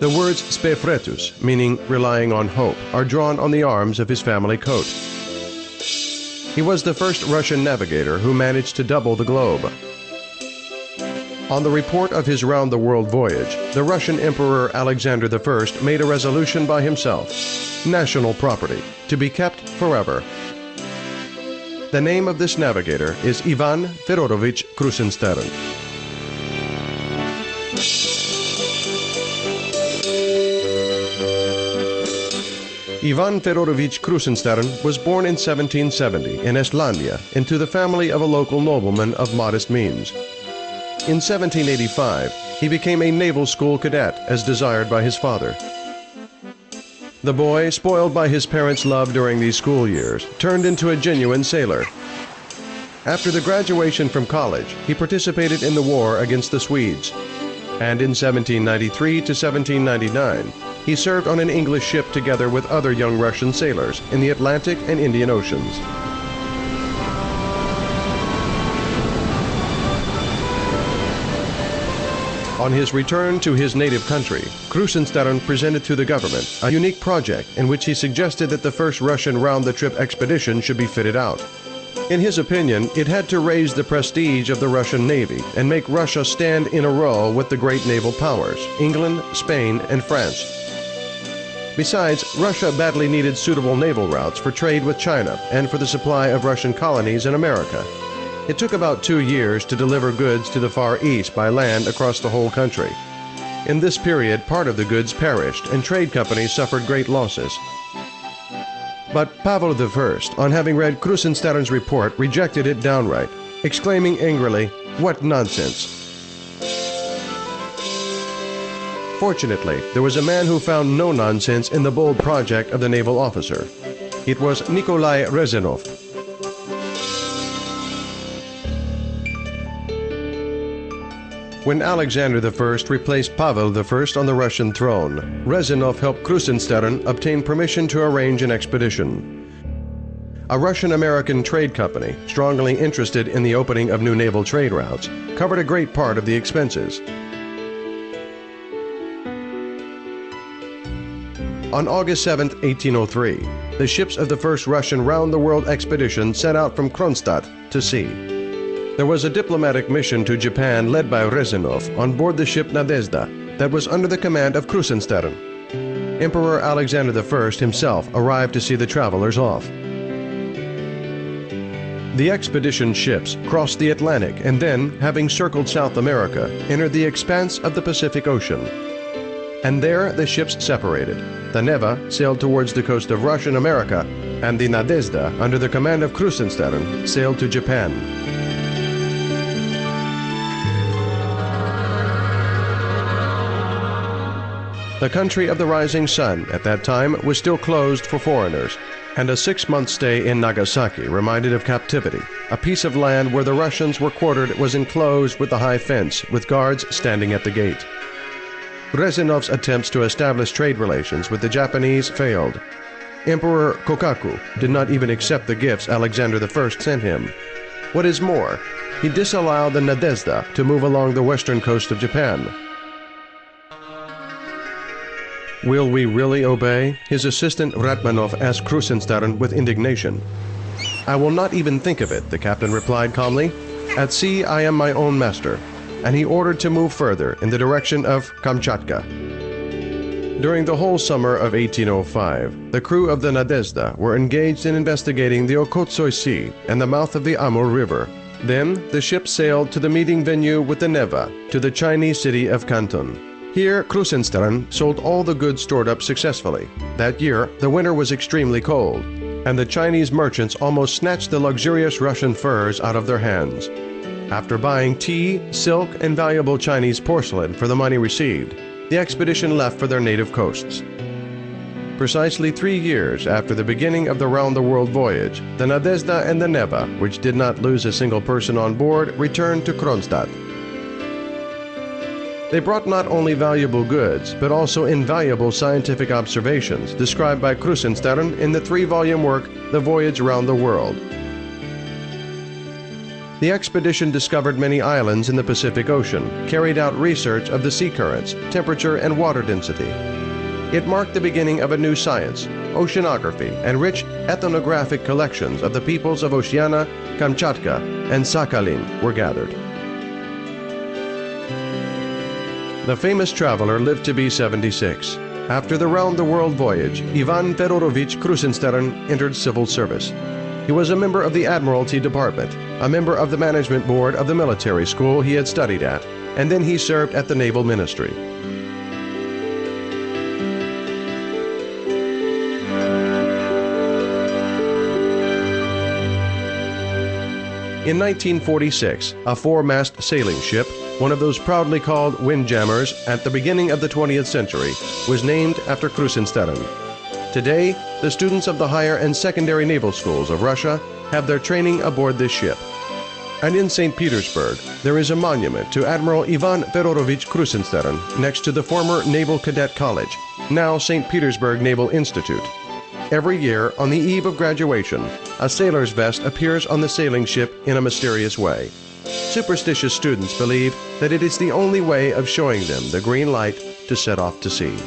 The words spe fretus, meaning relying on hope, are drawn on the arms of his family coat. He was the first Russian navigator who managed to double the globe. On the report of his round-the-world voyage, the Russian Emperor Alexander I made a resolution by himself: national property, to be kept forever. The name of this navigator is Ivan Fedorovich Krusenstern. Ivan Fedorovich Krusenstern was born in 1770 in Estlandia into the family of a local nobleman of modest means. In 1785, he became a naval school cadet as desired by his father. The boy, spoiled by his parents' love during these school years, turned into a genuine sailor. After the graduation from college, he participated in the war against the Swedes, and in 1793 to 1799, he served on an English ship together with other young Russian sailors in the Atlantic and Indian Oceans. On his return to his native country, Krusenstern presented to the government a unique project in which he suggested that the first Russian round-the-trip expedition should be fitted out. In his opinion, it had to raise the prestige of the Russian Navy and make Russia stand in a row with the great naval powers, England, Spain, and France. Besides, Russia badly needed suitable naval routes for trade with China and for the supply of Russian colonies in America. It took about 2 years to deliver goods to the Far East by land across the whole country. In this period, part of the goods perished and trade companies suffered great losses. But Pavel I, on having read Krusenstern's report, rejected it downright, exclaiming angrily, "What nonsense!" Fortunately, there was a man who found no nonsense in the bold project of the naval officer. It was Nikolai Reznov. When Alexander I replaced Pavel I on the Russian throne, Reznov helped Krusenstern obtain permission to arrange an expedition. A Russian-American trade company, strongly interested in the opening of new naval trade routes, covered a great part of the expenses. On August 7, 1803, the ships of the first Russian round-the-world expedition set out from Kronstadt to sea. There was a diplomatic mission to Japan led by Reznov on board the ship Nadezhda that was under the command of Krusenstern. Emperor Alexander I himself arrived to see the travelers off. The expedition ships crossed the Atlantic and then, having circled South America, entered the expanse of the Pacific Ocean. And there the ships separated. The Neva sailed towards the coast of Russian America, and the Nadezhda, under the command of Krusenstern, sailed to Japan. The country of the rising sun at that time was still closed for foreigners, and a 6-month stay in Nagasaki reminded of captivity. A piece of land where the Russians were quartered was enclosed with a high fence, with guards standing at the gate. Reznov's attempts to establish trade relations with the Japanese failed. Emperor Kokaku did not even accept the gifts Alexander I sent him. What is more, he disallowed the Nadezhda to move along the western coast of Japan. "Will we really obey?" his assistant Ratmanov asked Krusenstern with indignation. "I will not even think of it," the captain replied calmly. "At sea I am my own master," and he ordered to move further in the direction of Kamchatka. During the whole summer of 1805, the crew of the Nadezhda were engaged in investigating the Okhotskoye Sea and the mouth of the Amur River. Then the ship sailed to the meeting venue with the Neva, to the Chinese city of Canton. Here, Krusenstern sold all the goods stored up successfully. That year, the winter was extremely cold, and the Chinese merchants almost snatched the luxurious Russian furs out of their hands. After buying tea, silk, and valuable Chinese porcelain for the money received, the expedition left for their native coasts. Precisely 3 years after the beginning of the round-the-world voyage, the Nadezhda and the Neva, which did not lose a single person on board, returned to Kronstadt. They brought not only valuable goods, but also invaluable scientific observations described by Krusenstern in the 3-volume work, The Voyage Round the World. The expedition discovered many islands in the Pacific Ocean, carried out research of the sea currents, temperature, and water density. It marked the beginning of a new science. Oceanography and rich ethnographic collections of the peoples of Oceania, Kamchatka, and Sakhalin were gathered. The famous traveler lived to be 76. After the round-the-world voyage, Ivan Fedorovich Krusenstern entered civil service. He was a member of the Admiralty Department, a member of the management board of the military school he had studied at, and then he served at the Naval Ministry. In 1946, a four-mast sailing ship, one of those proudly called windjammers at the beginning of the 20th century, was named after Krusenstern. Today, the students of the higher and secondary naval schools of Russia have their training aboard this ship. And in St. Petersburg, there is a monument to Admiral Ivan Fedorovich Krusenstern next to the former Naval Cadet College, now St. Petersburg Naval Institute. Every year, on the eve of graduation, a sailor's vest appears on the sailing ship in a mysterious way. Superstitious students believe that it is the only way of showing them the green light to set off to sea.